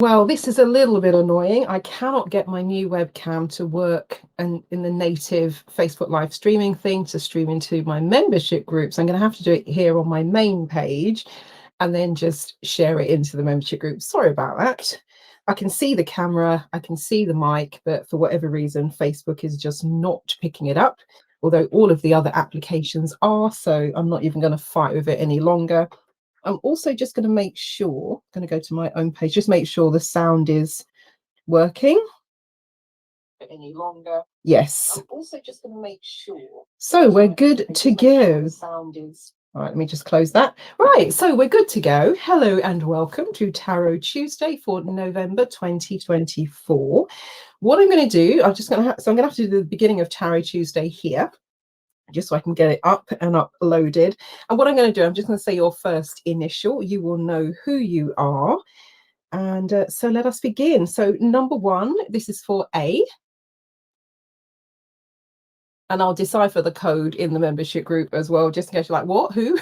Well, this is a little bit annoying. I cannot get my new webcam to work and in the native Facebook live streaming thing to stream into my membership group. So I'm going to have to do it here on my main page and then just share it into the membership group. Sorry about that. I can see the camera, I can see the mic, but for whatever reason, Facebook is just not picking it up, although all of the other applications are. So I'm not even going to fight with it any longer. I'm also just going to make sure, I'm going to go to my own page, just make sure the sound is working any longer. Yes. I'm also just going to make sure. So we're good to go. The sound is. All right, let me just close that. Right, so we're good to go. Hello and welcome to Tarot Tuesday for November 2024. What I'm going to do, I'm going to have to do the beginning of Tarot Tuesday here, just so I can get it up and uploaded. And what I'm going to do, I'm just going to say your first initial. You will know who you are. And so let us begin. So number 1, this is for A. And I'll decipher the code in the membership group as well, just in case you're like, what, who?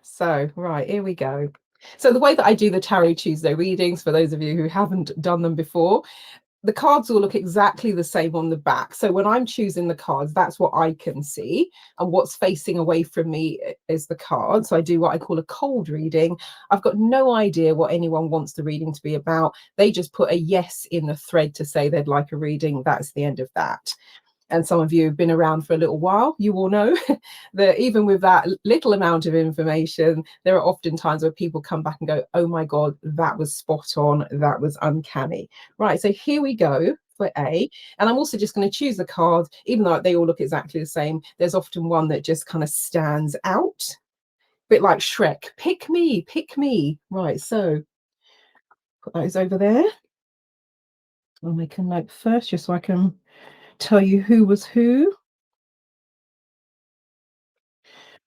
So, right, here we go. So the way that I do the Tarot Tuesday readings, for those of you who haven't done them before, the cards will look exactly the same on the back. So when I'm choosing the cards, that's what I can see. And what's facing away from me is the card. So I do what I call a cold reading. I've got no idea what anyone wants the reading to be about. They just put a yes in the thread to say they'd like a reading. That's the end of that. And some of you have been around for a little while, you will know that even with that little amount of information, there are often times where people come back and go, oh my God, that was spot on, that was uncanny. Right, so here we go for A. And I'm also just going to choose the card, even though they all look exactly the same. There's often one that just kind of stands out, a bit like Shrek, pick me, pick me. Right, so put those over there. I'll make a note first just so I can tell you who was who.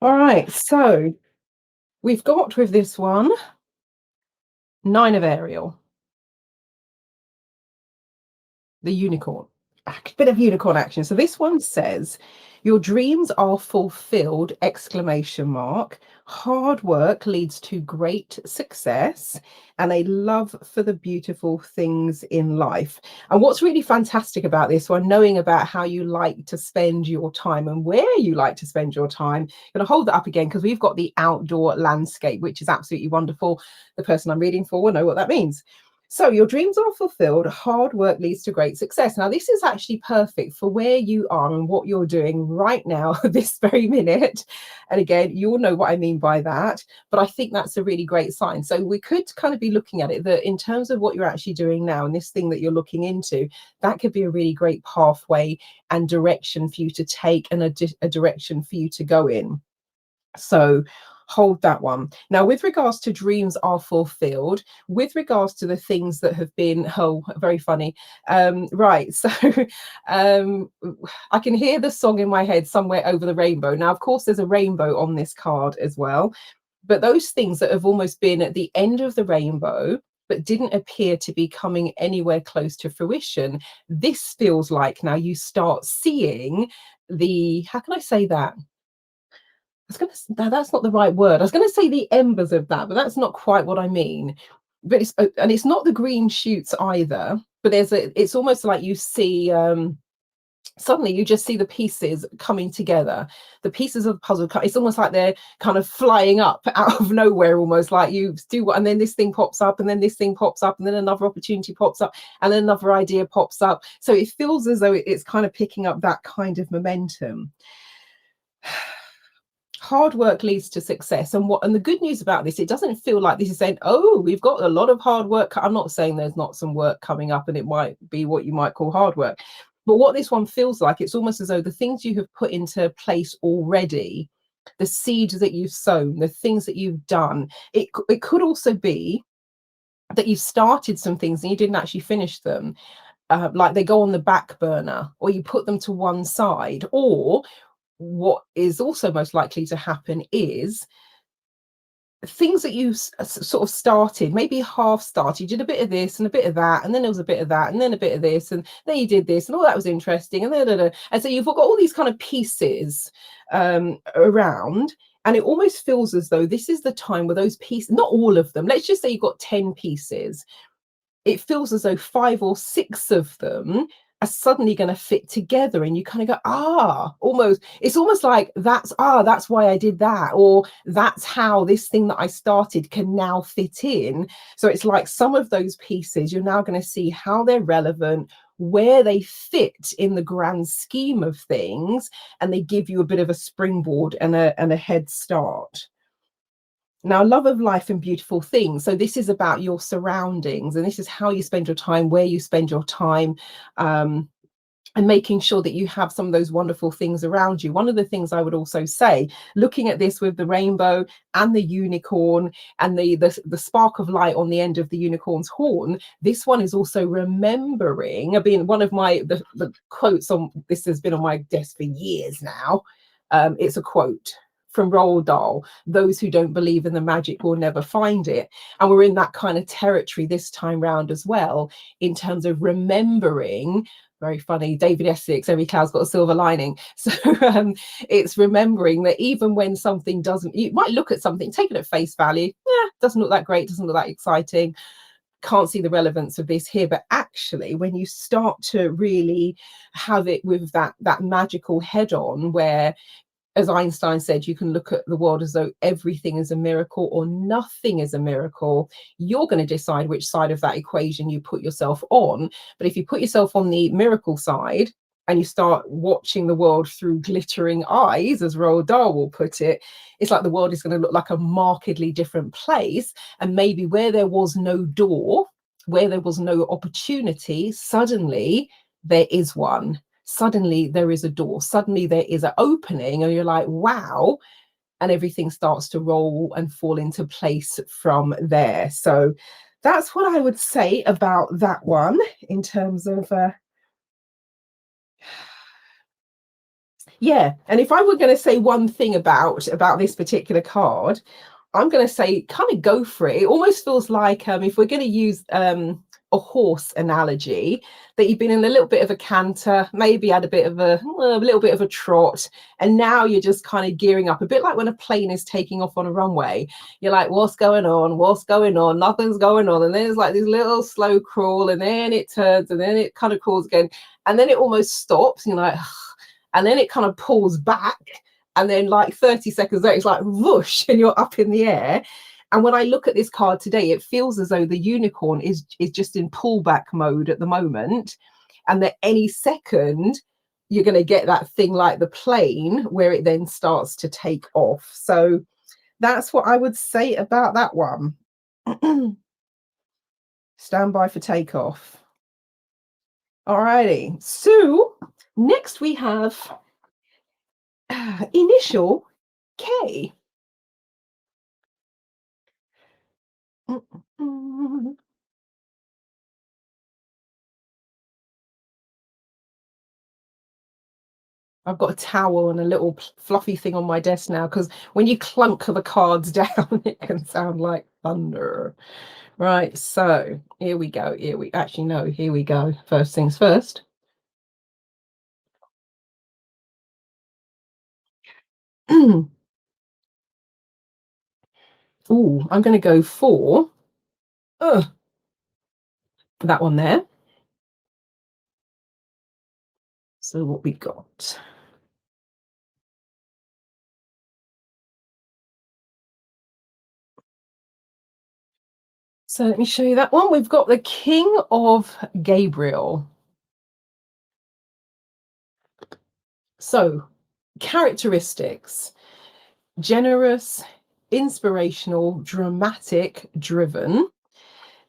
All right, so we've got with this one 9 of Ariel, the unicorn. A bit of unicorn action. So this one says, your dreams are fulfilled, exclamation mark. Hard work leads to great success and a love for the beautiful things in life. And what's really fantastic about this one, knowing about how you like to spend your time and where you like to spend your time, I'm going to hold that up again because we've got the outdoor landscape, which is absolutely wonderful. The person I'm reading for will know what that means. So your dreams are fulfilled, hard work leads to great success. Now, this is actually perfect for where you are and what you're doing right now, this very minute. And again, you'll know what I mean by that. But I think that's a really great sign. So we could kind of be looking at it that in terms of what you're actually doing now and this thing that you're looking into, that could be a really great pathway and direction for you to take and a direction for you to go in. So hold that one. Now, with regards to dreams are fulfilled, with regards to the things that have been, oh, very funny. Right, so I can hear the song in my head, Somewhere Over the Rainbow. Now, of course, there's a rainbow on this card as well, but those things that have almost been at the end of the rainbow, but didn't appear to be coming anywhere close to fruition, this feels like now you start seeing the, how can I say that? That's not the right word. I was going to say the embers of that, but that's not quite what I mean. But it's not the green shoots either. But it's almost like you see suddenly you just see the pieces coming together. The pieces of the puzzle. It's almost like they're kind of flying up out of nowhere, almost like you do what, and then this thing pops up, and then this thing pops up, and then another opportunity pops up, and then another idea pops up. So it feels as though it's kind of picking up that kind of momentum. Hard work leads to success. And the good news about this, it doesn't feel like this is saying, oh, we've got a lot of hard work. I'm not saying there's not some work coming up and it might be what you might call hard work. But what this one feels like, it's almost as though the things you have put into place already, the seeds that you've sown, the things that you've done, it could also be that you started some things and you didn't actually finish them. Like they go on the back burner, or you put them to one side, or what is also most likely to happen is things that you sort of started, maybe half started, you did a bit of this and a bit of that, and then there was a bit of that, and then a bit of this, and then you did this, and all that was interesting, and and so you've got all these kind of pieces around, and it almost feels as though this is the time where those pieces, not all of them, let's just say you've got 10 pieces, it feels as though 5 or 6 of them are suddenly going to fit together, and you kind of go, almost, it's almost like that's why I did that, or that's how this thing that I started can now fit in. So it's like some of those pieces, you're now going to see how they're relevant, where they fit in the grand scheme of things, and they give you a bit of a springboard and a head start. Now, love of life and beautiful things. So this is about your surroundings, and this is how you spend your time, where you spend your time, and making sure that you have some of those wonderful things around you. One of the things I would also say, looking at this with the rainbow and the unicorn and the spark of light on the end of the unicorn's horn, this one is also remembering. I mean, one of the quotes on this has been on my desk for years now. It's a quote from Roald Dahl: "Those who don't believe in the magic will never find it." And we're in that kind of territory this time round as well, in terms of remembering. Very funny, David Essex, every cloud's got a silver lining. So it's remembering that even when something doesn't, you might look at something, take it at face value, doesn't look that great, doesn't look that exciting, can't see the relevance of this here. But actually, when you start to really have it with that magical head on, where, as Einstein said, you can look at the world as though everything is a miracle or nothing is a miracle. You're going to decide which side of that equation you put yourself on. But if you put yourself on the miracle side and you start watching the world through glittering eyes, as Roald Dahl will put it, it's like the world is going to look like a markedly different place. And maybe where there was no door, where there was no opportunity, suddenly there is one. Suddenly there is a door, suddenly there is an opening, and you're like, wow, and everything starts to roll and fall into place from there. So that's what I would say about that one in terms of yeah. And if I were going to say one thing about this particular card, I'm going to say kind of go for it. It almost feels like, if we're going to use a horse analogy, that you've been in a little bit of a canter, maybe had a little bit of a trot, and now you're just kind of gearing up, a bit like when a plane is taking off on a runway. You're like, what's going on? What's going on? Nothing's going on. And then it's like this little slow crawl, and then it turns, and then it kind of crawls again, and then it almost stops. And you're like, and then it kind of pulls back, and then like 30 seconds later it's like whoosh, and you're up in the air. And when I look at this card today, it feels as though the unicorn is just in pullback mode at the moment, and that any second you're going to get that thing like the plane where it then starts to take off. So that's what I would say about that one. Stand by for takeoff. Alrighty, so next we have initial K. I've got a towel and a little fluffy thing on my desk now, because when you clunk the cards down, it can sound like thunder. Right, so here we go. Here we go. First things first. Oh, I'm going to go for that one there. So what we got? So let me show you that one. We've got the King of Gabriel. So characteristics: generous, inspirational, dramatic, driven.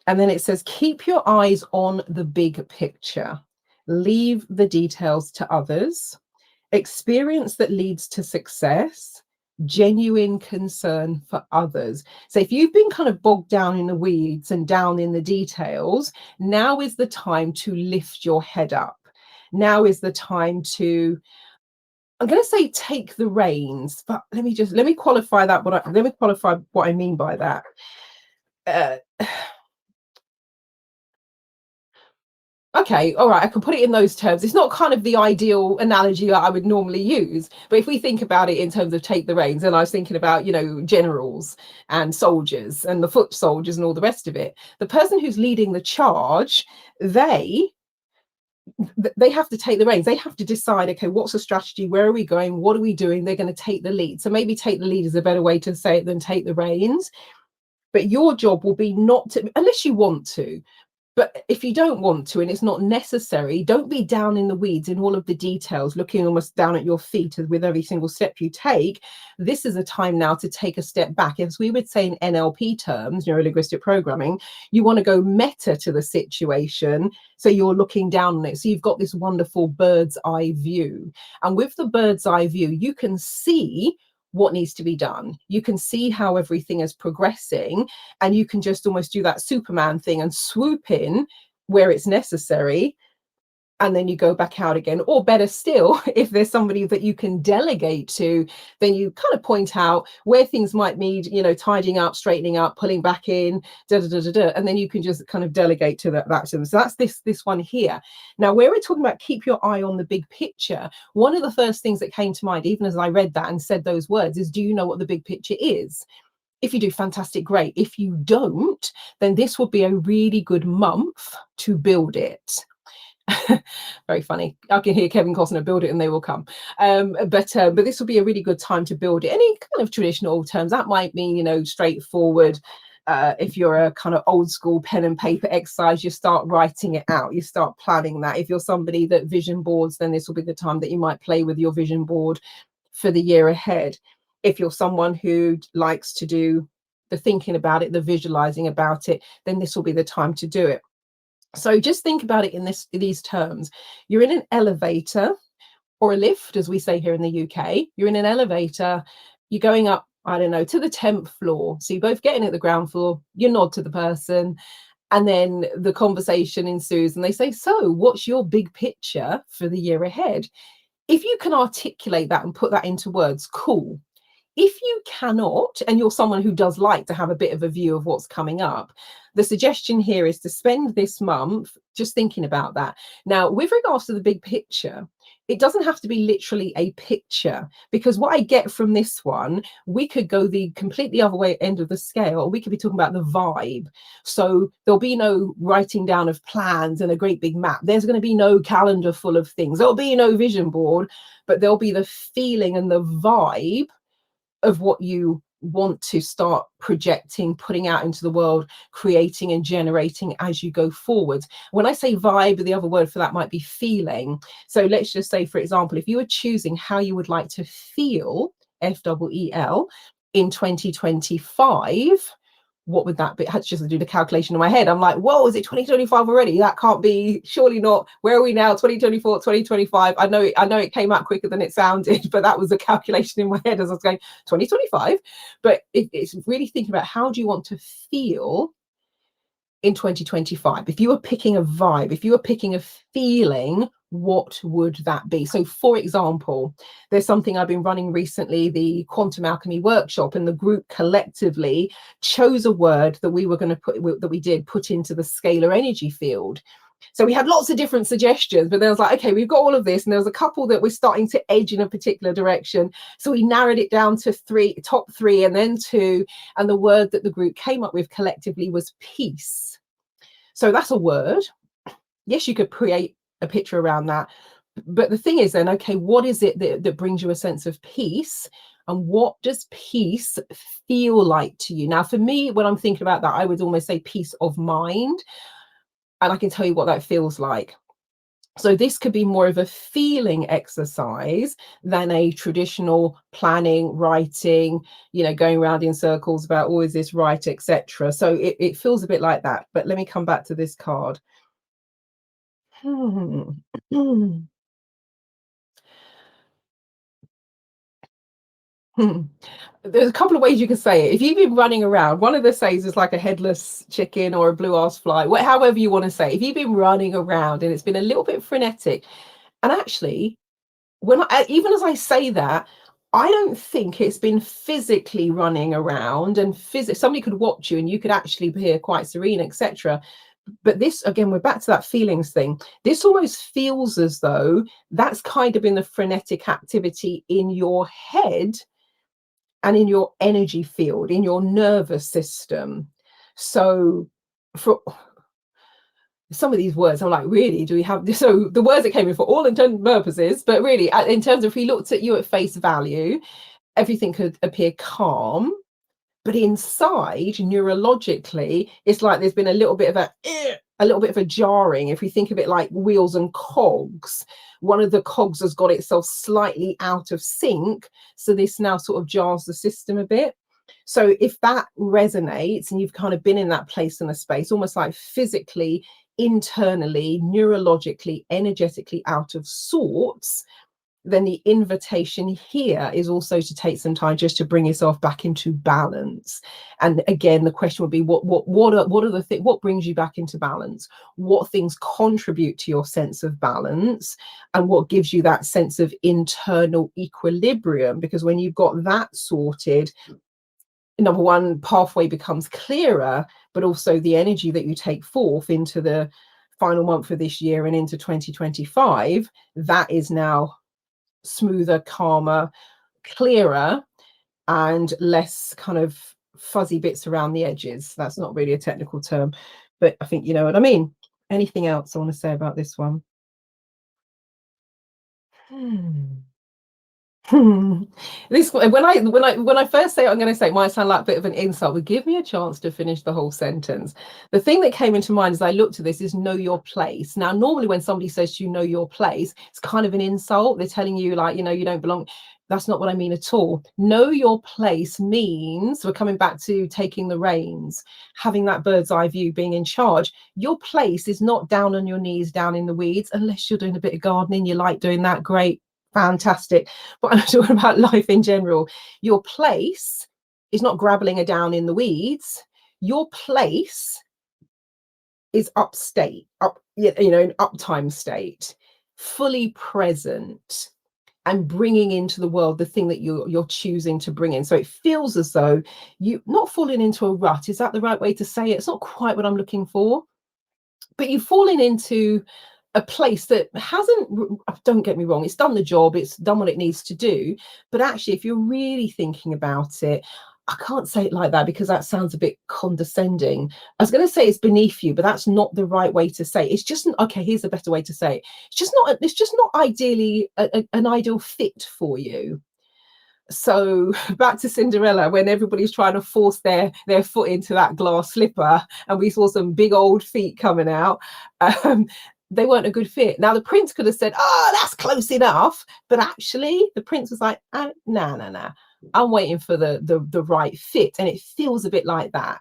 And then it says, keep your eyes on the big picture. Leave the details to others. Experience that leads to success. Genuine concern for others. So if you've been kind of bogged down in the weeds and down in the details, now is the time to lift your head up. Now is the time to, I'm going to say, take the reins, but let me qualify that. Let me qualify what I mean by that. Okay, all right, I can put it in those terms. It's not kind of the ideal analogy that I would normally use, but if we think about it in terms of take the reins, and I was thinking about, generals and soldiers and the foot soldiers and all the rest of it, the person who's leading the charge, they have to take the reins. They have to decide, okay, what's the strategy? Where are we going? What are we doing? They're going to take the lead. So maybe take the lead is a better way to say it than take the reins. But your job will be not to, unless you want to. But if you don't want to and it's not necessary, don't be down in the weeds in all of the details, looking almost down at your feet with every single step you take. This is a time now to take a step back. As we would say in NLP terms, neuro-linguistic programming, you want to go meta to the situation. So you're looking down on it. So you've got this wonderful bird's eye view. And with the bird's eye view, you can see what needs to be done. You can see how everything is progressing, and you can just almost do that Superman thing and swoop in where it's necessary, and then you go back out again. Or better still, if there's somebody that you can delegate to, then you kind of point out where things might need, tidying up, straightening up, pulling back in, and then you can just kind of delegate to that to them. So that's this one here. Now, where we're talking about keep your eye on the big picture, one of the first things that came to mind, even as I read that and said those words, is, do you know what the big picture is? If you do, fantastic, great. If you don't, then this would be a really good month to build it. Very funny. I can hear Kevin Costner, build it and they will come. But this will be a really good time to build it. Any kind of traditional terms, that might mean, straightforward. If you're a kind of old school pen and paper exercise, you start writing it out, you start planning that. If you're somebody that vision boards, then this will be the time that you might play with your vision board for the year ahead. If you're someone who likes to do the thinking about it, the visualizing about it, then this will be the time to do it. So just think about it in these terms. You're in an elevator or a lift, as we say here in the UK. You're in an elevator, you're going up, I don't know, to the 10th floor. So you both get in at the ground floor, you nod to the person, and then the conversation ensues and they say, so what's your big picture for the year ahead? If you can articulate that and put that into words, cool. If you cannot, and you're someone who does like to have a bit of a view of what's coming up, the suggestion here is to spend this month just thinking about that. Now, with regards to the big picture, it doesn't have to be literally a picture, because what I get from this one, we could go the completely other way end of the scale. We could be talking about the vibe. So there'll be no writing down of plans and a great big map. There's going to be no calendar full of things. There'll be no vision board, but there'll be the feeling and the vibe of what you want to start projecting, putting out into the world, creating and generating as you go forward. When I say vibe, the other word for that might be feeling. So let's just say, for example, if you were choosing how you would like to feel, FEEL, in 2025, what would that be? I had to just do the calculation in my head. I'm like, whoa, is it 2025 already? That can't be, surely not. Where are we now? 2024, 2025. I know it came out quicker than it sounded, but that was a calculation in my head as I was going 2025. But it's really thinking about, how do you want to feel in 2025? If you were picking a vibe, if you were picking a feeling, what would that be? So for example, there's something I've been running recently, the Quantum Alchemy workshop, and the group collectively chose a word that we were going to put into the scalar energy field. So we had lots of different suggestions, but there was like, okay, we've got all of this, and there was a couple that we're starting to edge in a particular direction. So we narrowed it down to top three, and then two, and the word that the group came up with collectively was peace. So that's a word. Yes, you could create a picture around that. But the thing is then, okay, what is it that brings you a sense of peace? And what does peace feel like to you? Now, for me, when I'm thinking about that, I would almost say peace of mind. And I can tell you what that feels like. So this could be more of a feeling exercise than a traditional planning, writing, going around in circles about, oh, is this right, etc. So it feels a bit like that. But let me come back to this card. There's a couple of ways you can say it. If you've been running around, one of the says is like a headless chicken or a blue-ass fly, however you want to say. If you've been running around and it's been a little bit frenetic, and actually, even as I say that, I don't think it's been physically running around, and somebody could watch you and you could actually appear quite serene, etc. But this, again, we're back to that feelings thing. This almost feels as though that's kind of in the frenetic activity in your head and in your energy field, in your nervous system. So for some of these words, I'm like, really, do we have this? So the words that came in for all intents and purposes, but really, in terms of if we looked at you at face value, everything could appear calm. But inside, neurologically, it's like there's been a little bit of a little bit of a jarring. If we think of it like wheels and cogs, one of the cogs has got itself slightly out of sync. So this now sort of jars the system a bit. So if that resonates and you've kind of been in that place and a space, almost like physically, internally, neurologically, energetically out of sorts, then the invitation here is also to take some time just to bring yourself back into balance. And again, the question would be, what are the things, what brings you back into balance? What things contribute to your sense of balance? And what gives you that sense of internal equilibrium? Because when you've got that sorted, number one, pathway becomes clearer, but also the energy that you take forth into the final month of this year and into 2025, that is now smoother, calmer, clearer, and less kind of fuzzy bits around the edges. That's not really a technical term, but I think you know what I mean. Anything else I want to say about this one? This, when I first say it, I'm going to say it might sound like a bit of an insult, but give me a chance to finish the whole sentence. The thing that came into mind as I looked at this is know your place. Now, normally when somebody says to you know your place, it's kind of an insult. They're telling you like, you know, you don't belong. That's not what I mean at all. Know your place means we're coming back to taking the reins, having that bird's eye view, being in charge. Your place is not down on your knees, down in the weeds, unless you're doing a bit of gardening, you like doing that, great, fantastic. But I'm talking about life in general. Your place is not grabbling down in the weeds. Your place is upstate, an uptime state, fully present, and bringing into the world the thing that you're choosing to bring in. So it feels as though you're not falling into a rut. Is that the right way to say it? It's not quite what I'm looking for, but you've fallen into a place that hasn't, don't get me wrong, it's done the job, it's done what it needs to do. But actually, if you're really thinking about it, I can't say it like that because that sounds a bit condescending. I was going to say it's beneath you, but that's not the right way to say it. It's just, okay, here's a better way to say it. It's just not ideally an ideal fit for you. So back to Cinderella, when everybody's trying to force their foot into that glass slipper and we saw some big old feet coming out, they weren't a good fit. Now the prince could have said, oh, that's close enough, but actually the prince was like, oh, nah, I'm waiting for the right fit. And it feels a bit like that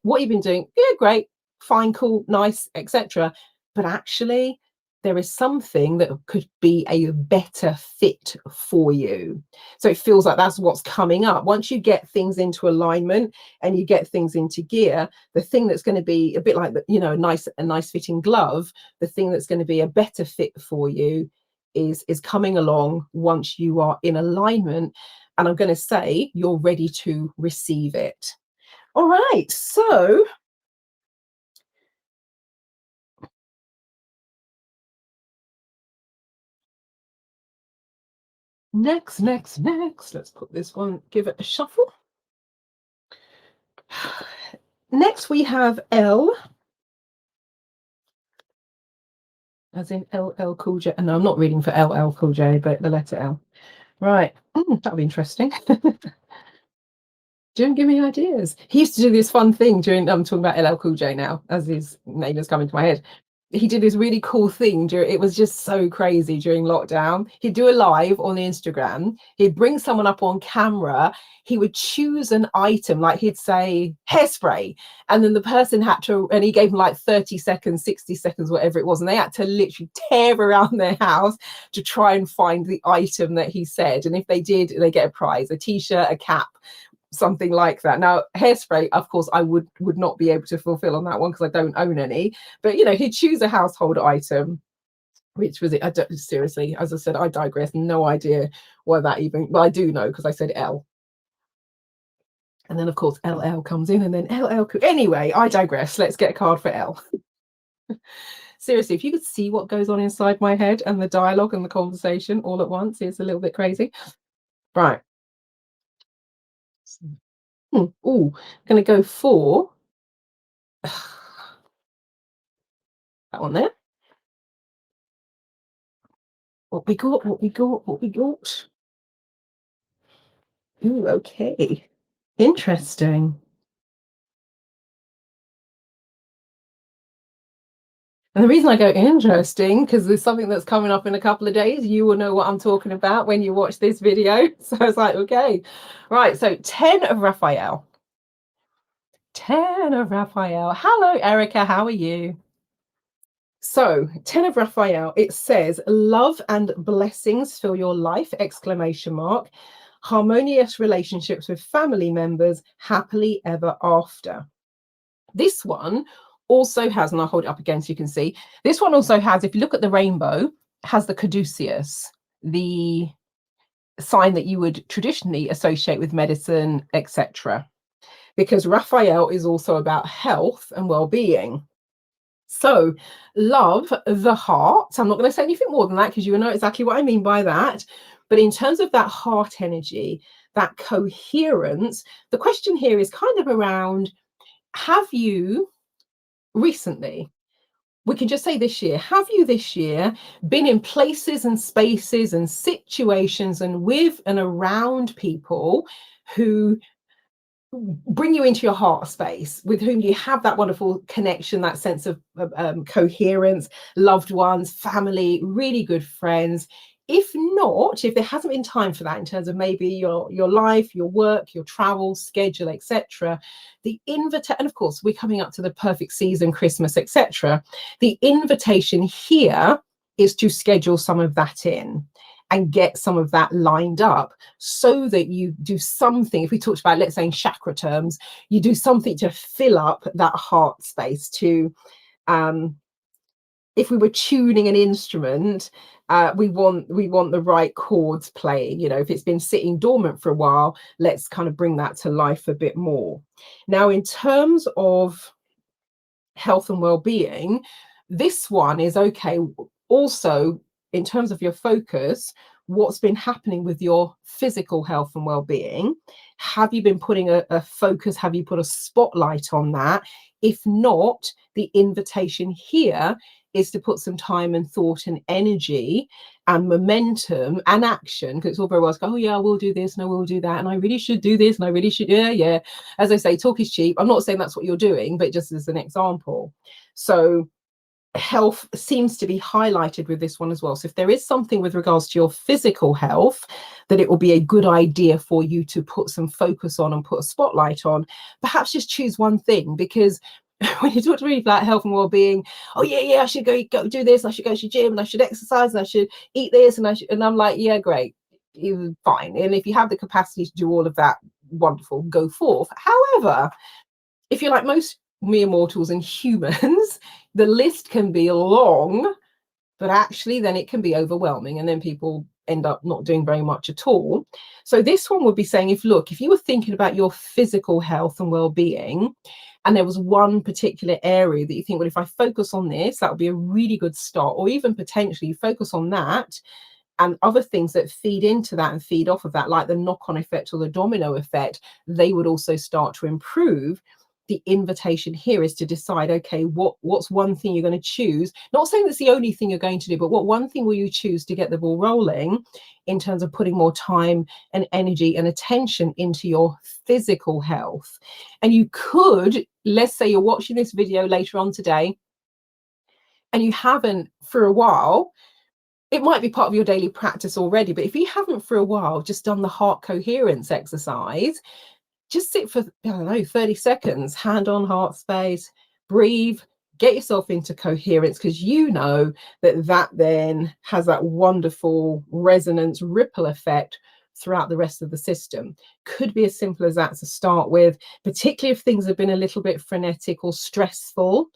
what you've been doing, yeah, great, fine, cool, nice, etc. But actually there is something that could be a better fit for you. So it feels like that's what's coming up. Once you get things into alignment and you get things into gear, the thing that's going to be a bit like a nice fitting glove, the thing that's going to be a better fit for you is coming along once you are in alignment. And I'm going to say you're ready to receive it. All right. So next, let's put this one, give it a shuffle. Next, we have L, as in LL Cool J. And no, I'm not reading for LL Cool J, but the letter L. Right. That'll be interesting. Don't give me ideas. He used to do this fun thing during, I'm talking about LL Cool J now, as his name is coming to my head. He did this really cool thing during, it was just so crazy during lockdown. He'd do a live on Instagram, he'd bring someone up on camera, he would choose an item, like he'd say hairspray, and then the person had to, and he gave them like 30 seconds, 60 seconds, whatever it was, and they had to literally tear around their house to try and find the item that he said. And if they did, they get a prize, a t-shirt, a cap, something like that. Now hairspray, of course, I would not be able to fulfill on that one because I don't own any, but he'd choose a household item. Which was it? I don't, seriously, as I said, I digress. No idea why that even, well, I do know because I said L. And then, of course, LL comes in, and then LL. Anyway, I digress. Let's get a card for L. Seriously, if you could see what goes on inside my head and the dialogue and the conversation all at once, it's a little bit crazy. Right. Oh, going to go for that one there. What we got, what we got, what we got. Ooh, okay. Interesting. And the reason I go interesting, because there's something that's coming up in a couple of days. You will know what I'm talking about when you watch this video. So I was like, okay. Right, so 10 of Raphael. 10 of Raphael. Hello, Erica. How are you? So 10 of Raphael, it says, love and blessings fill your life, exclamation mark. Harmonious relationships with family members, happily ever after. This one also has, and I'll hold it up again so you can see, this one also has, if you look at the rainbow, has the caduceus, the sign that you would traditionally associate with medicine, etc. Because Raphael is also about health and well-being. So love, the heart. I'm not going to say anything more than that because you know exactly what I mean by that. But in terms of that heart energy, that coherence, the question here is kind of around, have you recently, we can just say this year, have you this year been in places and spaces and situations and with and around people who bring you into your heart space, with whom you have that wonderful connection, that sense of coherence, loved ones, family, really good friends? If not, if there hasn't been time for that in terms of maybe your life, your work, your travel schedule, etc., the invitation, and of course we're coming up to the perfect season, Christmas, etc., the invitation here is to schedule some of that in and get some of that lined up so that you do something. If we talked about, let's say in chakra terms, you do something to fill up that heart space to, if we were tuning an instrument, we want the right chords playing. You know, if it's been sitting dormant for a while, let's kind of bring that to life a bit more. Now, in terms of health and well-being, this one is okay. Also, in terms of your focus, what's been happening with your physical health and well-being? Have you been putting a focus? Have you put a spotlight on that? If not, the invitation here is to put some time and thought and energy and momentum and action, because it's all very well to go, oh yeah, I will do this and I will do that and I really should do this and I really should, yeah. As I say, talk is cheap. I'm not saying that's what you're doing, but just as an example. So health seems to be highlighted with this one as well. So if there is something with regards to your physical health that it will be a good idea for you to put some focus on and put a spotlight on, perhaps just choose one thing. Because when you talk to me about health and well-being, oh yeah, I should go do this, I should go to the gym and I should exercise and I should eat this and I'm like, yeah, great, fine. And if you have the capacity to do all of that, wonderful, go forth. However, if you're like most mere mortals and humans, the list can be long, but actually then it can be overwhelming and then people end up not doing very much at all. So this one would be saying, if you were thinking about your physical health and well-being, and there was one particular area that you think, well, if I focus on this, that would be a really good start, or even potentially focus on that and other things that feed into that and feed off of that, like the knock-on effect or the domino effect, they would also start to improve. The invitation here is to decide, okay, what's one thing you're going to choose? Not saying that's the only thing you're going to do, but what one thing will you choose to get the ball rolling in terms of putting more time and energy and attention into your physical health? And you could, let's say you're watching this video later on today and you haven't for a while, it might be part of your daily practice already, but if you haven't for a while just done the heart coherence exercise, just sit for, I don't know, 30 seconds, hand on heart space, breathe, get yourself into coherence, because you know that then has that wonderful resonance ripple effect throughout the rest of the system. Could be as simple as that to start with, particularly if things have been a little bit frenetic or stressful,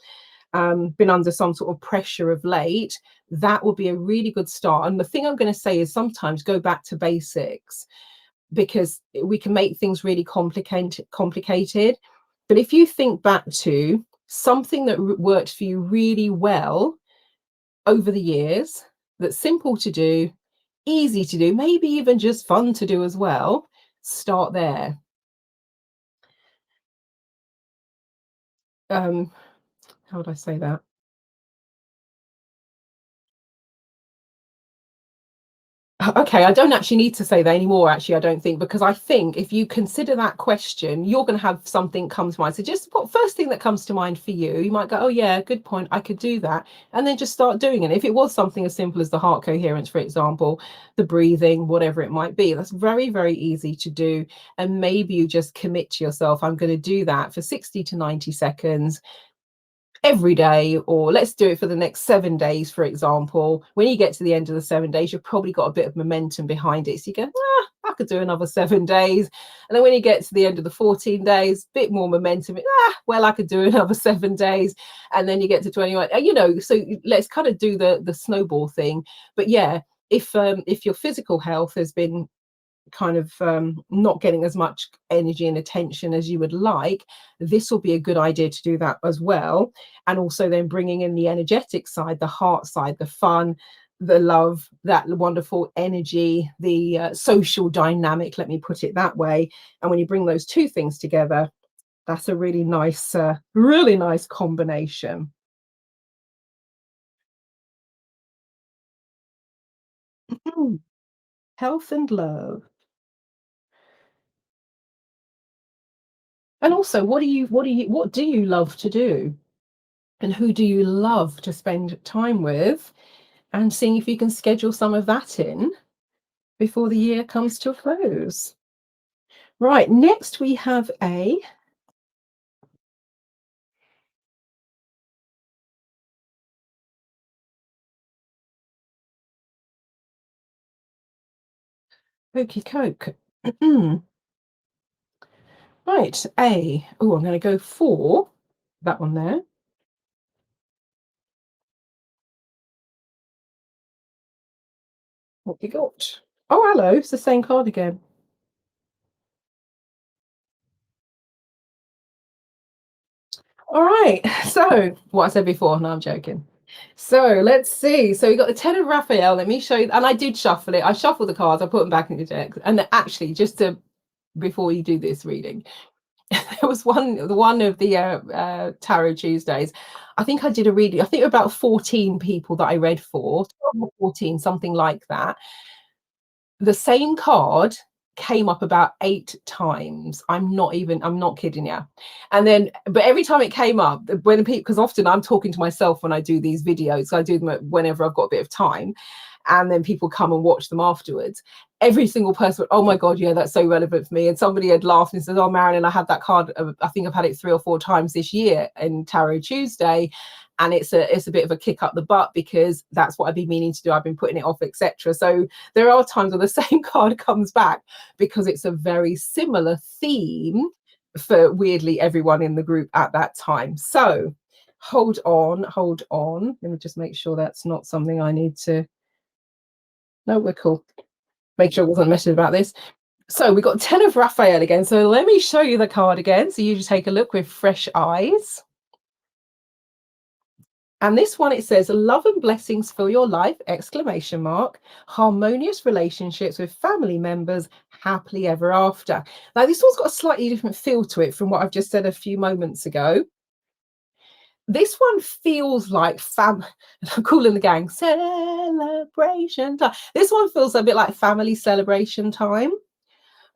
been under some sort of pressure of late. That will be a really good start. And the thing I'm going to say is sometimes go back to basics. because we can make things really complicated. But if you think back to something that worked for you really well over the years, that's simple to do, easy to do, maybe even just fun to do as well, start there. How would I say that? Okay, I don't actually need to say that anymore, actually, I don't think, because I think if you consider that question, you're going to have something come to mind. So just what first thing that comes to mind for you, you might go, oh yeah, good point, I could do that. And then just start doing it. If it was something as simple as the heart coherence, for example, the breathing, whatever it might be, that's very, very easy to do. And maybe you just commit to yourself, I'm going to do that for 60 to 90 seconds every day, or let's do it for the next 7 days, for example. When you get to the end of the 7 days, you've probably got a bit of momentum behind it. So you go, I could do another 7 days. And then when you get to the end of the 14 days, a bit more momentum. Well, I could do another 7 days. And then you get to 21, so let's kind of do the snowball thing. But yeah, if your physical health has been kind of not getting as much energy and attention as you would like, this will be a good idea to do that as well. And also then bringing in the energetic side, the heart side, the fun, the love, that wonderful energy, the social dynamic, let me put it that way. And when you bring those two things together, that's a really nice combination. Health and love. And also, what do you love to do? And who do you love to spend time with? And seeing if you can schedule some of that in before the year comes to a close. Right, next we have a Hokey Coke. Right, I'm going to go for that one there. What you got? Oh, hello, it's the same card again. All right, so what I said before, no, I'm joking. So let's see. So we got the 10 of Raphael. Let me show you. And I did shuffle it. I shuffled the cards, I put them back in the deck. And actually, just to before you do this reading, there was one of the Tarot Tuesdays. I think I did a reading. I think about 14 people that I read for, 12 or 14, something like that. The same card came up about 8 times. I'm not kidding you. And then, but every time it came up, when people, because often I'm talking to myself when I do these videos, so I do them whenever I've got a bit of time, and then people come and watch them afterwards. Every single person went, oh my God, yeah, that's so relevant for me. And somebody had laughed and said, oh, Marilyn, I had that card. I think I've had it 3 or 4 times this year in Tarot Tuesday. And it's a bit of a kick up the butt because that's what I've been meaning to do. I've been putting it off, etc. So there are times when the same card comes back because it's a very similar theme for weirdly everyone in the group at that time. So hold on. Let me just make sure that's not something I need to. No, we're cool. Make sure I wasn't messing about this. So we got 10 of Raphael again. So let me show you the card again. So you just take a look with fresh eyes. And this one, it says, love and blessings fill your life, exclamation mark, harmonious relationships with family members, happily ever after. Now, this one's got a slightly different feel to it from what I've just said a few moments ago. This one feels like Cool in the Gang, celebration time. This one feels a bit like family celebration time.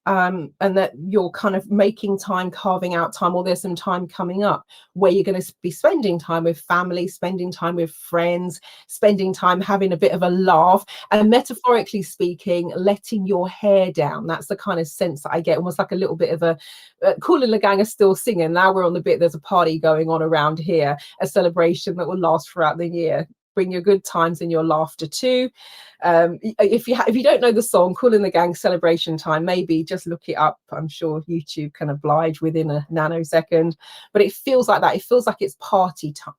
And that you're kind of making time, carving out time, or there's some time coming up where you're going to be spending time with family, spending time with friends, spending time having a bit of a laugh, and metaphorically speaking, letting your hair down. That's the kind of sense that I get, almost like a little bit of a Cool in the Gang are still singing. Now we're on the bit, there's a party going on around here, a celebration that will last throughout the year. Bring your good times and your laughter too. If you don't know the song Cool in the Gang celebration time, maybe just look it up. I'm sure YouTube can oblige within a nanosecond, but it feels like that. It feels like it's party time.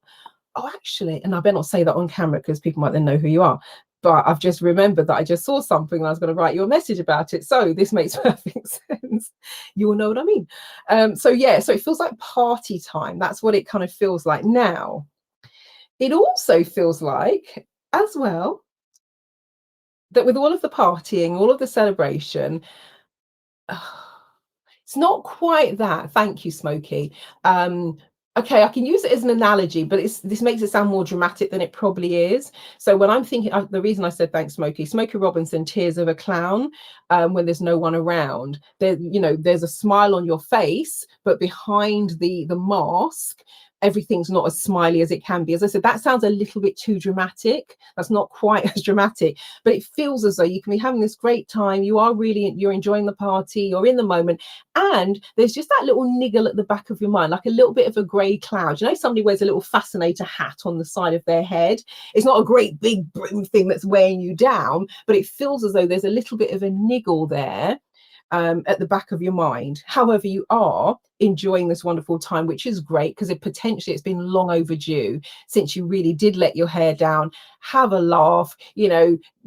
Oh, actually, and I better not say that on camera because people might then know who you are. but I've just remembered that I just saw something and I was going to write you a message about it. So this makes perfect sense. You'll know what I mean. So yeah, so it feels like party time. That's what it kind of feels like now. It also feels like, as well, that with all of the partying, all of the celebration, it's not quite that. Thank you, Smokey. Okay, I can use it as an analogy, but this makes it sound more dramatic than it probably is. So when I'm thinking, the reason I said thanks, Smokey Robinson, Tears of a Clown, when there's no one around, there, there's a smile on your face, but behind the mask, everything's not as smiley as it can be. As I said, that sounds a little bit too dramatic. That's not quite as dramatic, but it feels as though you can be having this great time. You're enjoying the party, you're in the moment, and there's just that little niggle at the back of your mind, like a little bit of a grey cloud. Somebody wears a little fascinator hat on the side of their head. It's not a great big brim thing that's weighing you down, but it feels as though there's a little bit of a niggle there at the back of your mind. However, you are enjoying this wonderful time, which is great, because it's been long overdue since you really did let your hair down, have a laugh,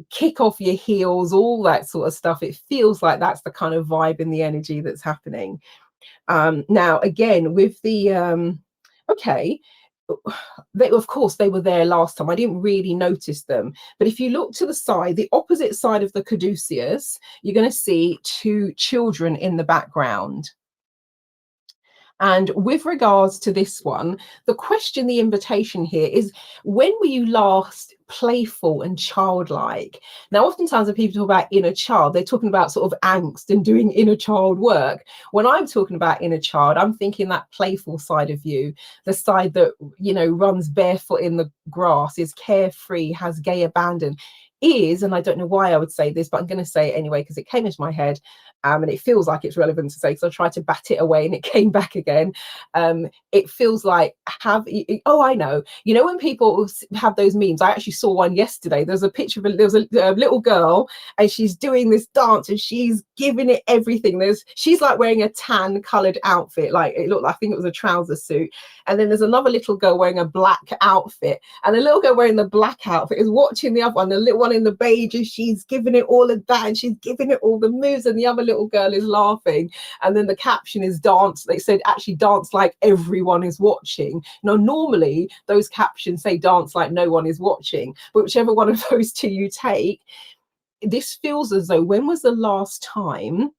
kick off your heels, all that sort of stuff. It feels like that's the kind of vibe and the energy that's happening. Now, again, with the okay, of course they were there last time. I didn't really notice them, but if you look to the side, the opposite side of the caduceus, you're going to see two children in the background. And with regards to this one, the invitation here is, when were you last playful and childlike? Now, oftentimes when people talk about inner child, they're talking about sort of angst and doing inner child work. When I'm talking about inner child, I'm thinking that playful side of you, the side that, runs barefoot in the grass, is carefree, has gay abandon, and I don't know why I would say this, but I'm going to say it anyway because it came into my head. And it feels like it's relevant to say, because I tried to bat it away and it came back again. It feels like I know. When people have those memes, I actually saw one yesterday. There's a picture of there was a little girl, and she's doing this dance and she's giving it everything. She's like wearing a tan coloured outfit, like it looked like, I think it was a trouser suit. And then there's another little girl wearing a black outfit, and the little girl wearing the black outfit is watching the other one, the little one in the beige, and she's giving it all of that, and she's giving it all the moves, and the other little girl is laughing. And then the caption is dance. They said, actually dance like everyone is watching. Now, normally those captions say dance like no one is watching, but whichever one of those two you take, this feels as though, when was the last time?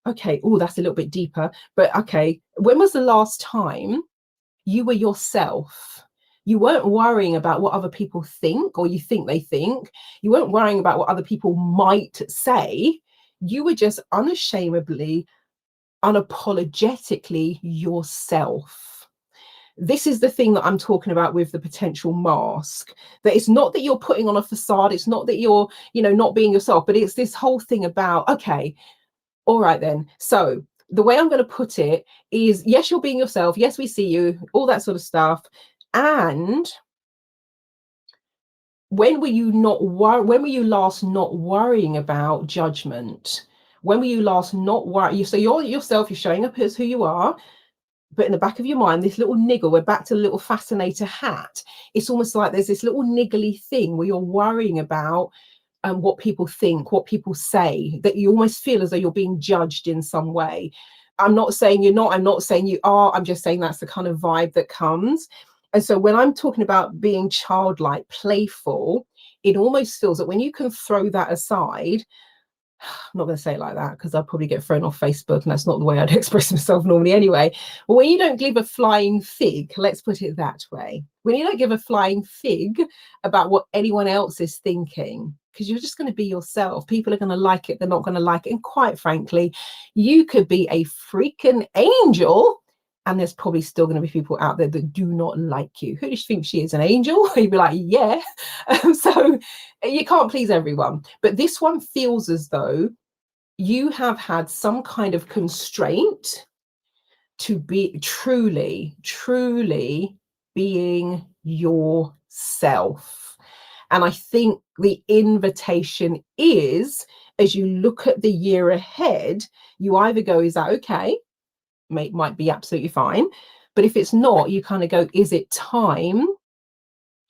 Okay, that's a little bit deeper, but okay, when was the last time you were yourself? You weren't worrying about what other people think, or you think they think. You weren't worrying about what other people might say. You were just unashamedly, unapologetically yourself. This is the thing that I'm talking about with the potential mask, that it's not that you're putting on a facade. It's not that you're, not being yourself, but it's this whole thing about, okay, all right then. So the way I'm going to put it is, yes, you're being yourself. Yes, we see you, all that sort of stuff. And when were you last not worrying about judgment? When were you last not worrying? So you're yourself, you're showing up as who you are, but in the back of your mind, this little niggle, we're back to the little fascinator hat. It's almost like there's this little niggly thing where you're worrying about what people think, what people say, that you almost feel as though you're being judged in some way. I'm not saying you're not, I'm not saying you are, I'm just saying that's the kind of vibe that comes. And so when I'm talking about being childlike, playful, it almost feels that when you can throw that aside, I'm not going to say it like that because I'd probably get thrown off Facebook, and that's not the way I'd express myself normally anyway. But when you don't give a flying fig, let's put it that way, when you don't give a flying fig about what anyone else is thinking, because you're just going to be yourself, people are going to like it, they're not going to like it. And quite frankly, you could be a freaking angel, and there's probably still going to be people out there that do not like you. Who does she think she is, an angel? You'd be like, yeah. So you can't please everyone. But this one feels as though you have had some kind of constraint to be truly, truly being yourself. And I think the invitation is, as you look at the year ahead, you either go, is that okay? Might be absolutely fine. But if it's not, you kind of go, is it time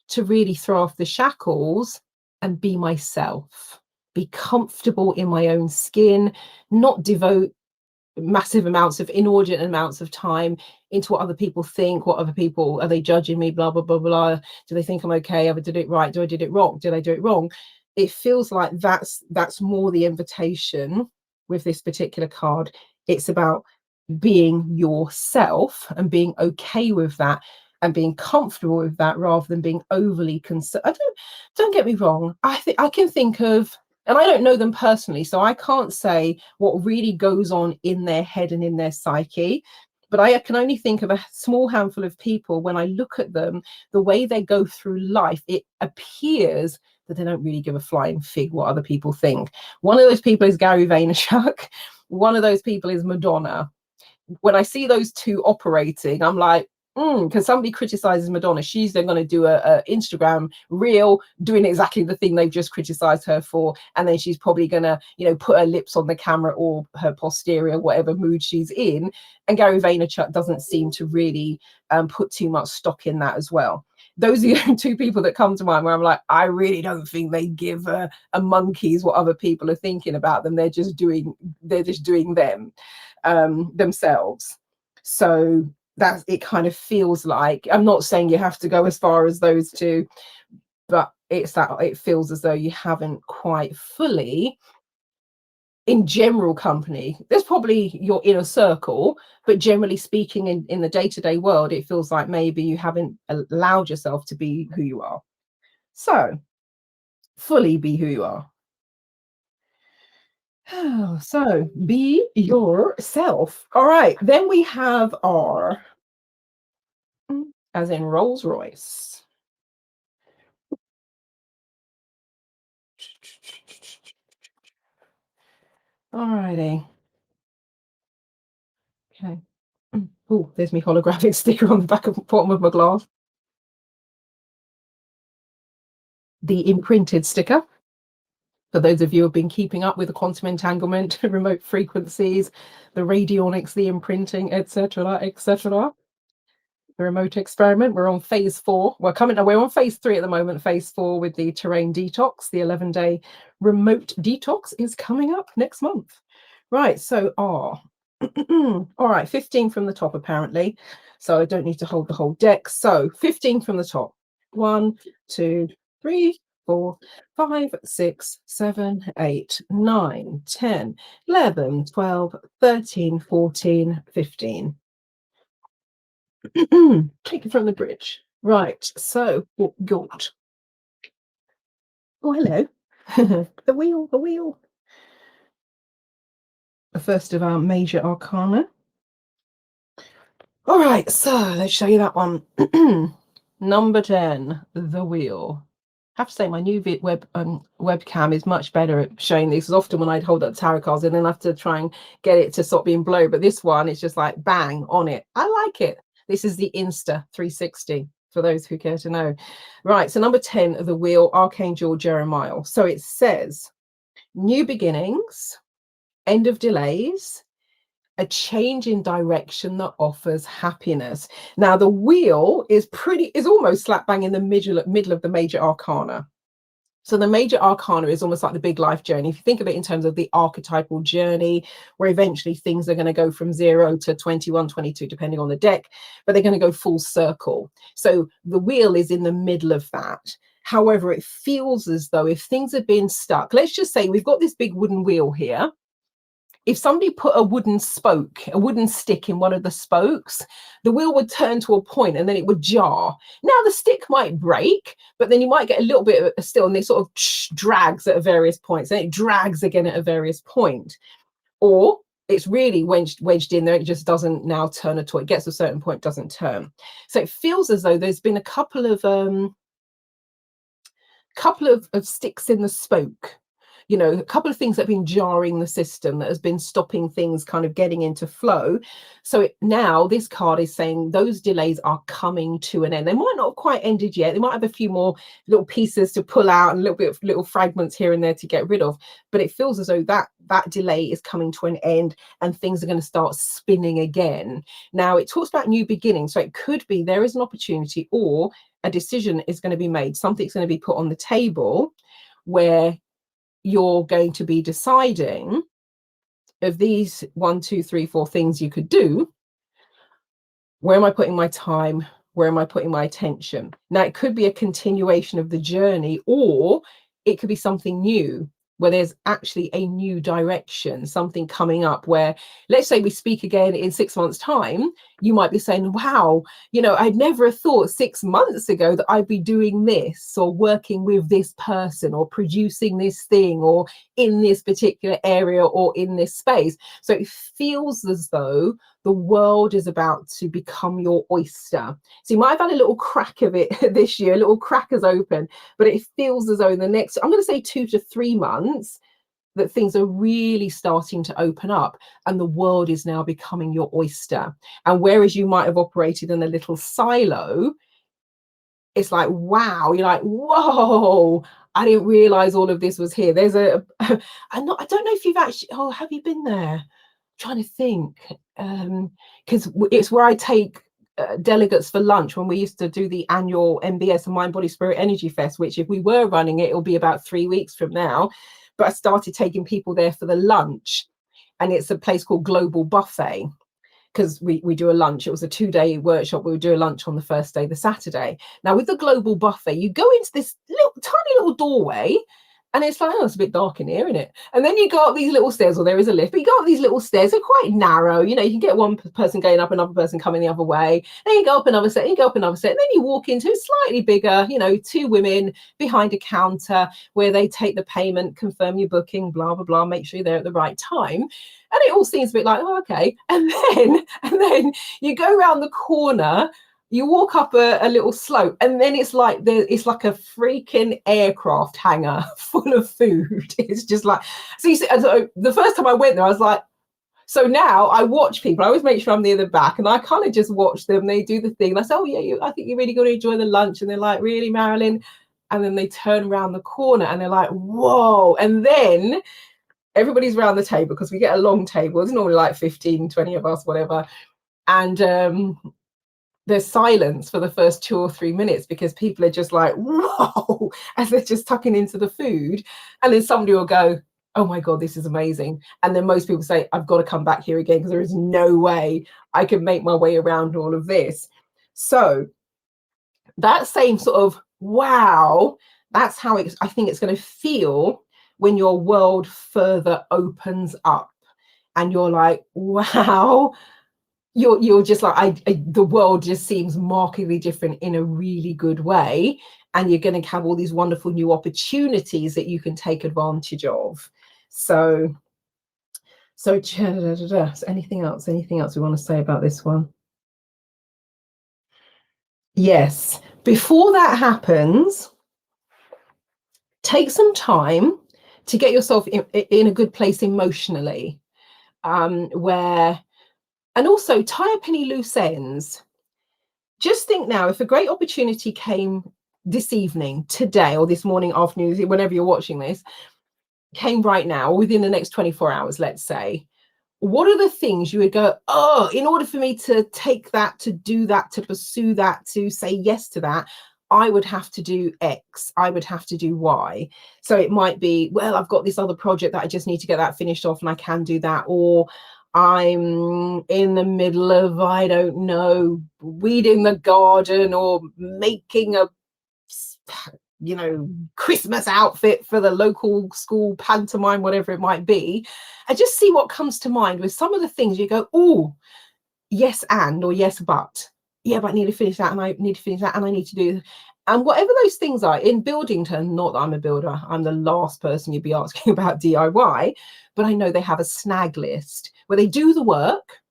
to really throw off the shackles and be myself, be comfortable in my own skin, not devote massive amounts of inordinate amounts of time into what other people think, what other people, are they judging me, blah blah blah blah, do they think I'm okay, have I did it right, do I did it wrong, did I do it wrong? It feels like that's more the invitation with this particular card. It's about being yourself and being okay with that and being comfortable with that rather than being overly concerned. Don't get me wrong, I think I can think of, and I don't know them personally, so I can't say what really goes on in their head and in their psyche, but I can only think of a small handful of people. When I look at them, the way they go through life, it appears that they don't really give a flying fig what other people think. One of those people is Gary Vaynerchuk. One of those people is Madonna. When I see those two operating, I'm like, because somebody criticizes Madonna, she's then going to do a Instagram reel doing exactly the thing they've just criticized her for, and then she's probably going to, put her lips on the camera or her posterior, whatever mood she's in. And Gary Vaynerchuk doesn't seem to really put too much stock in that as well. Those are the two people that come to mind where I'm like, I really don't think they give a monkey's what other people are thinking about them. They're just doing them themselves. So that it kind of feels like, I'm not saying you have to go as far as those two, but it's that it feels as though you haven't quite fully, in general company, there's probably your inner circle, but generally speaking, in the day-to-day world, it feels like maybe you haven't allowed yourself to be who you are. So fully be who you are. So be yourself. All right, then we have our, as in Rolls Royce. All righty. Okay. Oh, there's my holographic sticker on the back of the bottom of my glass. The imprinted sticker. For those of you who have been keeping up with the quantum entanglement, remote frequencies, the radionics, the imprinting, etc., etc. The remote experiment. We're on phase 4. We're on phase 3 at the moment. Phase 4 with the terrain detox. The 11-day remote detox is coming up next month. Right. So all right, 15 from the top apparently. So I don't need to hold the whole deck. So 15 from the top. 1, 2, 3, 4, 5, 6, 7, 8, 9, 10, 11, 12, 13, 14, 15. Take it from the bridge. Right, so what we got? Oh, hello. The wheel. The first of our major arcana. All right, so let's show you that one. Number 10, the wheel. I have to say my new webcam is much better at showing these. Because often when I'd hold up tarot cards and then I have to try and get it to stop being blurry, but this one is just like bang on it. I like it. This is the Insta 360 for those who care to know. Right, so number 10 of the wheel, Archangel Jeremiah. So it says, new beginnings, end of delays, a change in direction that offers happiness. Now the wheel is almost slap bang in the middle of the major arcana. So the major arcana is almost like the big life journey. If you think of it in terms of the archetypal journey, where eventually things are going to go from 0 to 21, 22, depending on the deck, but they're going to go full circle. So the wheel is in the middle of that. However, it feels as though if things have been stuck, let's just say we've got this big wooden wheel here. If somebody put a wooden stick in one of the spokes, the wheel would turn to a point and then it would jar. Now the stick might break, but then you might get a little bit of still, and it sort of drags at various points, and it drags again at a various point. Or it's really wedged in there, it just doesn't now turn at all. It gets to a certain point, doesn't turn. So it feels as though there's been a couple of sticks in the spoke. A couple of things that have been jarring the system, that has been stopping things kind of getting into flow. So now this card is saying those delays are coming to an end. They might not have quite ended yet. They might have a few more little pieces to pull out and little fragments here and there to get rid of. But it feels as though that delay is coming to an end and things are going to start spinning again. Now it talks about new beginnings. So it could be there is an opportunity or a decision is going to be made. Something's going to be put on the table where you're going to be deciding of these 1, 2, 3, 4 things you could do. Where am I putting my time? Where am I putting my attention? Now, it could be a continuation of the journey, or it could be something new, where there's actually a new direction, something coming up where, let's say we speak again in 6 months' time, you might be saying, wow, I'd never have thought 6 months ago that I'd be doing this, or working with this person, or producing this thing, or in this particular area, or in this space. So it feels as though the world is about to become your oyster. So you might have had a little crack of it this year, a little crack has opened, but it feels as though in the next, I'm going to say 2 to 3 months, that things are really starting to open up and the world is now becoming your oyster. And whereas you might have operated in a little silo, it's like, wow, you're like, whoa, I didn't realize all of this was here. There's I don't know if you've actually, have you been there? Trying to think, because it's where I take delegates for lunch when we used to do the annual MBS and Mind Body Spirit Energy Fest, which if we were running it, it'll be about 3 weeks from now. But I started taking people there for the lunch, and it's a place called Global Buffet, because we do a lunch. It was a 2-day workshop. We would do a lunch on the first day, the Saturday. Now with the Global Buffet, you go into this tiny little doorway, and it's like, oh, it's a bit dark in here, isn't it? And then you go up these little stairs, or there is a lift, but you go up these little stairs. They're quite narrow. You can get one person going up, another person coming the other way. Then you go up another set, you go up another set. And then you walk into a slightly bigger, 2 women behind a counter where they take the payment, confirm your booking, blah, blah, blah, make sure you're there at the right time. And it all seems a bit like, oh, okay. And then you go around the corner, you walk up a little slope, and then it's like a freaking aircraft hangar full of food. It's just like, so you see, the first time I went there, I was like, so now I watch people. I always make sure I'm near the back, and I kind of just watch them. They do the thing, and I say, oh yeah, I think you're really going to enjoy the lunch. And they're like, really, Marilyn? And then they turn around the corner, and they're like, whoa. And then everybody's around the table, because we get a long table. It's normally like 15, 20 of us, whatever. And there's silence for the first 2 or 3 minutes, because people are just like, whoa, as they're just tucking into the food. And then somebody will go, oh my God, this is amazing. And then most people say, I've got to come back here again, because there is no way I can make my way around all of this. So that same sort of wow, that's how I think it's going to feel when your world further opens up, and you're like, wow, you're just like, the world just seems markedly different in a really good way, and you're going to have all these wonderful new opportunities that you can take advantage of. So anything else we want to say about this one? Yes, before that happens, take some time to get yourself in a good place emotionally, and also tie up any loose ends. Just think now, if a great opportunity came this evening, today, or this morning, afternoon, whenever you're watching this, came right now, or within the next 24 hours, let's say, what are the things you would go, oh, in order for me to take that, to do that, to pursue that, to say yes to that, I would have to do X, I would have to do Y. So it might be, well, I've got this other project that I just need to get that finished off, and I can do that. Or I'm in the middle of, I don't know, weeding the garden, or making a Christmas outfit for the local school pantomime, whatever it might be. And just see what comes to mind with some of the things you go, oh, yes, and, or yes, but. Yeah, but I need to finish that, and I need to finish that, and I need to do. And whatever those things are in building terms, not that I'm a builder, I'm the last person you'd be asking about DIY, but I know they have a snag list where they do the work,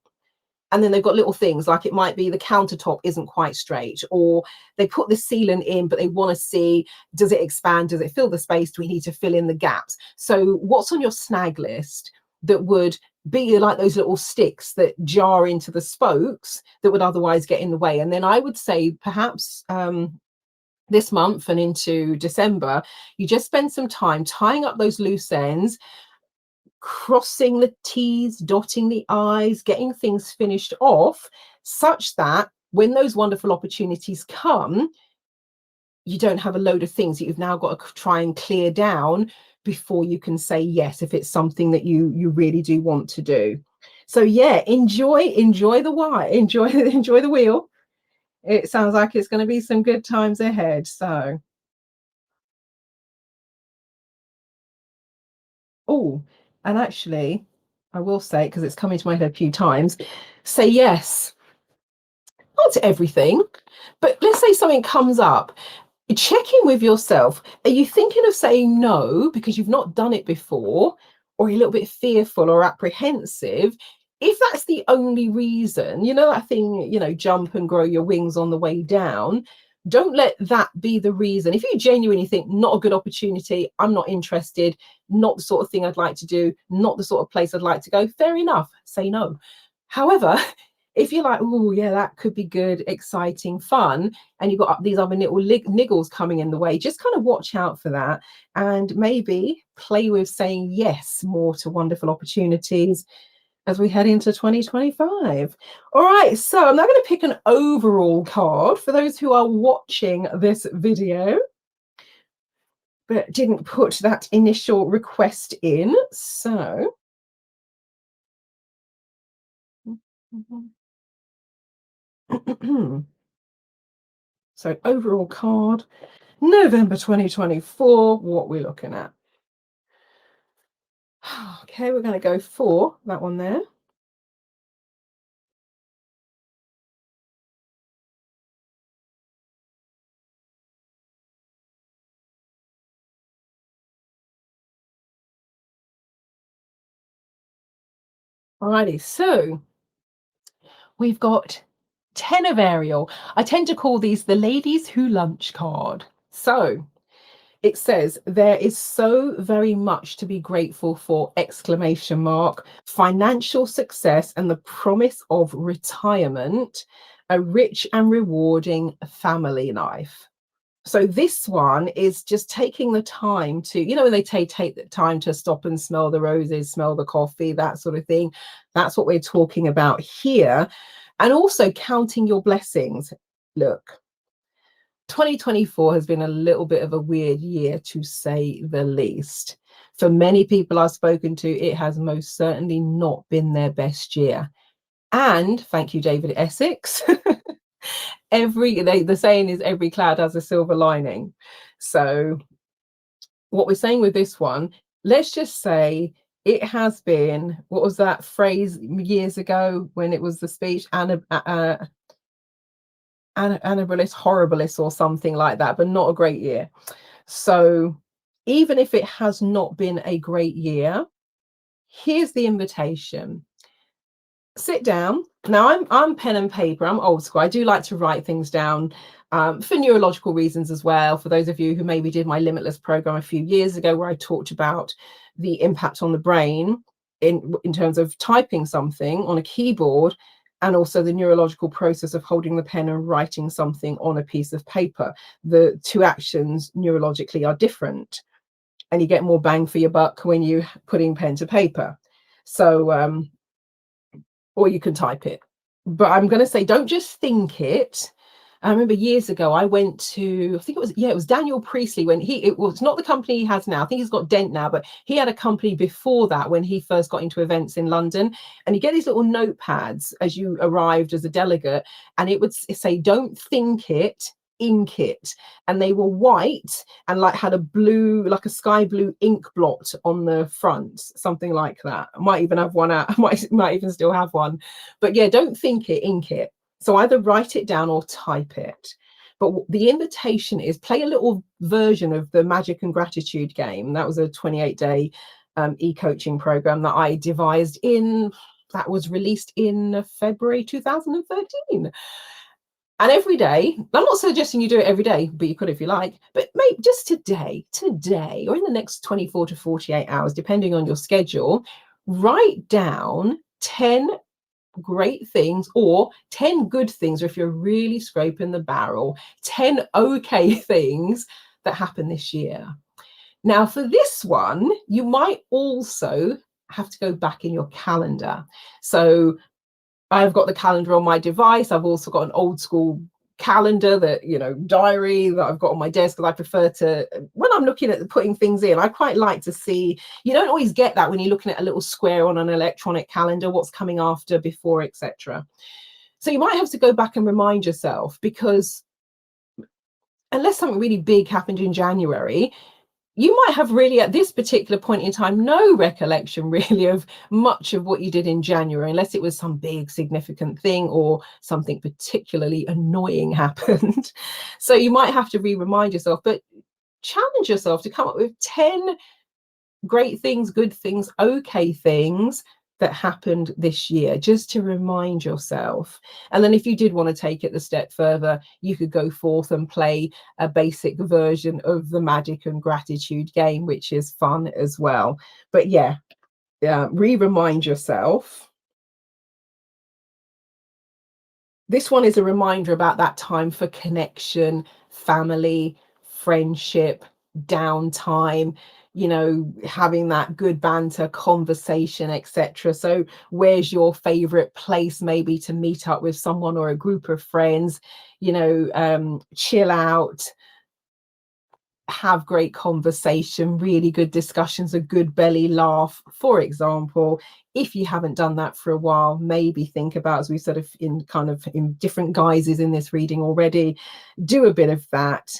and then they've got little things like, it might be the countertop isn't quite straight, or they put the sealant in, but they want to see, does it expand? Does it fill the space? Do we need to fill in the gaps? So what's on your snag list that would be like those little sticks that jar into the spokes that would otherwise get in the way? And then I would say perhaps this month and into December, you just spend some time tying up those loose ends, crossing the T's, dotting the I's, getting things finished off, such that when those wonderful opportunities come, you don't have a load of things that you've now got to try and clear down before you can say yes, if it's something that you really do want to do. So yeah, enjoy the why, enjoy the wheel. It sounds like it's going to be some good times ahead. So, oh, and actually, I will say, because it's come into my head a few times, say yes. Not to everything, but let's say something comes up. Check in with yourself. Are you thinking of saying no because you've not done it before, or a little bit fearful or apprehensive? If that's the only reason, you know that thing, jump and grow your wings on the way down. Don't let that be the reason. If you genuinely think not a good opportunity, I'm not interested, not the sort of thing I'd like to do, not the sort of place I'd like to go, fair enough, say no. However, if you're like, oh yeah, that could be good, exciting, fun, and you've got these other little niggles coming in the way, just kind of watch out for that, and maybe play with saying yes more to wonderful opportunities as we head into 2025. All right, so I'm now going to pick an overall card for those who are watching this video but didn't put that initial request in. So so overall card, November 2024, what we're looking at. Okay, we're going to go for that one there. Alrighty, so we've got 10 of Ariel. I tend to call these the ladies who lunch card. So it says there is so very much to be grateful for, exclamation mark, financial success and the promise of retirement, a rich and rewarding family life. So this one is just taking the time to, when they take the time to stop and smell the roses, smell the coffee, that sort of thing. That's what we're talking about here. And also counting your blessings. Look, 2024 has been a little bit of a weird year, to say the least. For many people I've spoken to, it has most certainly not been their best year. And thank you, David Essex. The saying is every cloud has a silver lining. So what we're saying with this one, let's just say it has been, what was that phrase years ago when it was the speech, Annabellis horribilis or something like that, but not a great year. So even if it has not been a great year, here's the invitation. Sit down. Now I'm pen and paper. I'm old school. I do like to write things down for neurological reasons as well. For those of you who maybe did my Limitless program a few years ago, where I talked about the impact on the brain in terms of typing something on a keyboard, and also the neurological process of holding the pen and writing something on a piece of paper. The two actions neurologically are different, and you get more bang for your buck when you're putting pen to paper. So or you can type it. But I'm going to say, don't just think it. I remember years ago, I went to, I think it was Daniel Priestley, when it was not the company he has now. I think he's got Dent now, but he had a company before that when he first got into events in London. And you get these little notepads as you arrived as a delegate, and it would say, don't think it, ink it. And they were white and had a blue, like a sky blue ink blot on the front, something like that. I might even have one out. I might even still have one. But yeah, don't think it, ink it. So either write it down or type it. But the invitation is play a little version of the Magic and Gratitude game. That was a 28-day e-coaching program that I devised that was released in February 2013. And every day, I'm not suggesting you do it every day, but you could if you like, but maybe just today, or in the next 24 to 48 hours, depending on your schedule, write down 10 great things or 10 good things, or if you're really scraping the barrel, 10 okay things that happened this year. Now, for this one, you might also have to go back in your calendar. So I've got the calendar on my device. I've also got an old school calendar, that, you know, diary that I've got on my desk, because I prefer to, when I'm looking at putting things in, I quite like to see, you don't always get that when you're looking at a little square on an electronic calendar, what's coming after, before, etc. So you might have to go back and remind yourself, because unless something really big happened in January, you might have really at this particular point in time no recollection really of much of what you did in January, unless it was some big significant thing or something particularly annoying happened. So you might have to remind yourself, but challenge yourself to come up with 10 great things, good things, okay things that happened this year, just to remind yourself. And then if you did want to take it the step further, you could go forth and play a basic version of the magic and gratitude game, which is fun as well. But yeah, remind yourself. This one is a reminder about that time for connection, family, friendship, downtime, you know, having that good banter, conversation, etc. So where's your favorite place maybe to meet up with someone or a group of friends, you know, chill out, have great conversation, really good discussions, a good belly laugh, for example. If you haven't done that for a while, maybe think about, as we sort of in different guises in this reading already, do a bit of that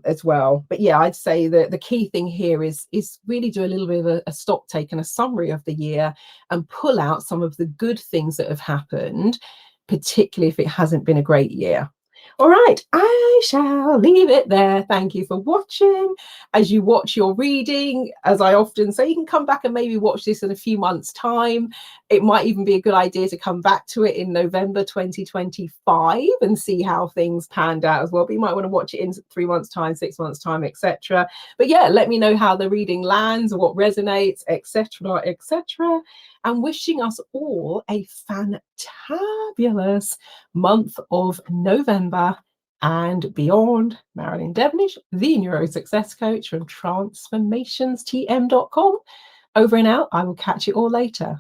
as well. But yeah, I'd say that the key thing here is really do a little bit of a stock take and a summary of the year, and pull out some of the good things that have happened, particularly if it hasn't been a great year. All right, I shall leave it there. Thank you for watching. As you watch your reading, as I often say, you can come back and maybe watch this in a few months' time. It might even be a good idea to come back to it in November 2025 and see how things panned out as well. But you might want to watch it in 3 months' time, 6 months' time, etc. But yeah, let me know how the reading lands, what resonates, etc., etc. And wishing us all a fantabulous month of November and beyond. Marilyn Devonish, the NeuroSuccess Coach from TranceFormationstm.com. Over and out. I will catch you all later.